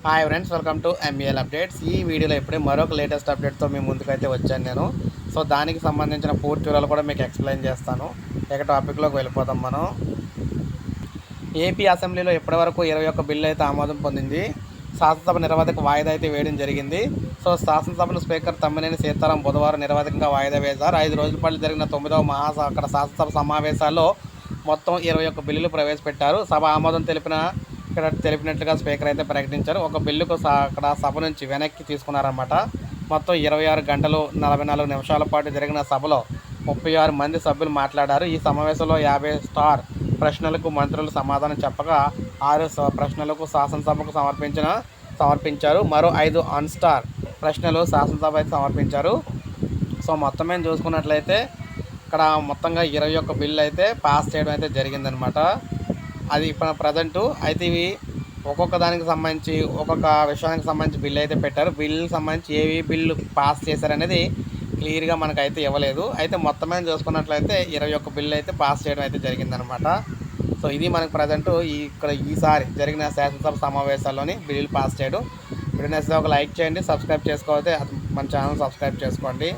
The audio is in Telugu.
Hi friends, welcome to MEL updates. ఈ వీడియోలో ఇప్పుడే మరొక లేటెస్ట్ అప్డేట్తో మీ ముందుకైతే వచ్చాను నేను. సో దానికి సంబంధించిన పూర్తి వివరాలు కూడా మీకు ఎక్స్ప్లెయిన్ చేస్తాను. ఇక టాపిక్లోకి వెళ్ళిపోతాం మనం. ఏపీ అసెంబ్లీలో ఇప్పటివరకు 21 బిల్లు అయితే ఆమోదం పొందింది. శాసనసభ నిరవధిక వాయిదా అయితే వేయడం జరిగింది. సో శాసనసభను స్పీకర్ తమ్మినేని సీతారాం బుధవారం నిరవధికంగా వాయిదా వేశారు. 5 రోజుల పాటు జరిగిన 9వ శాసనసభ సమావేశాల్లో మొత్తం 21 బిల్లులు ప్రవేశపెట్టారు. సభ ఆమోదం తెలిపినట్లుగా స్పీకర్ అయితే ప్రకటించారు. ఒక బిల్లుకు అక్కడ సభ నుంచి వెనక్కి తీసుకున్నారన్నమాట. మొత్తం 26 గంటలు 44 నిమిషాల పాటు జరిగిన సభలో 36 మంది సభ్యులు మాట్లాడారు. ఈ సమావేశంలో 50 స్టార్ ప్రశ్నలకు మంత్రులు సమాధానం చెప్పగా 6 ప్రశ్నలకు శాసనసభకు సమర్పించారు. మరో 5 అన్స్టార్ ప్రశ్నలు శాసనసభ అయితే సమర్పించారు. సో మొత్తం మేము చూసుకున్నట్లయితే ఇక్కడ మొత్తంగా 21 బిల్లు అయితే పాస్ చేయడం అయితే జరిగిందనమాట. అది ఇప్పుడు ప్రజెంటు అయితే ఇవి ఒక్కొక్క దానికి సంబంధించి ఒక్కొక్క విషయానికి సంబంధించి బిల్లు అయితే పెట్టారు. బిల్లుకి సంబంధించి ఏవి బిల్లు పాస్ చేశారనేది క్లియర్గా మనకైతే ఇవ్వలేదు. అయితే మొత్తమే చూసుకున్నట్లయితే 21 బిల్లు అయితే పాస్ చేయడం అయితే జరిగిందనమాట. సో ఇది మనకు ప్రజెంటు ఇక్కడ ఈసారి జరిగిన శాసనసభ సమావేశాల్లోని బిల్లులు పాస్ చేయడం. వీడియో నచ్చితే ఒక లైక్ చేయండి, సబ్స్క్రైబ్ చేసుకోకపోతే మన ఛానల్ సబ్స్క్రైబ్ చేసుకోండి.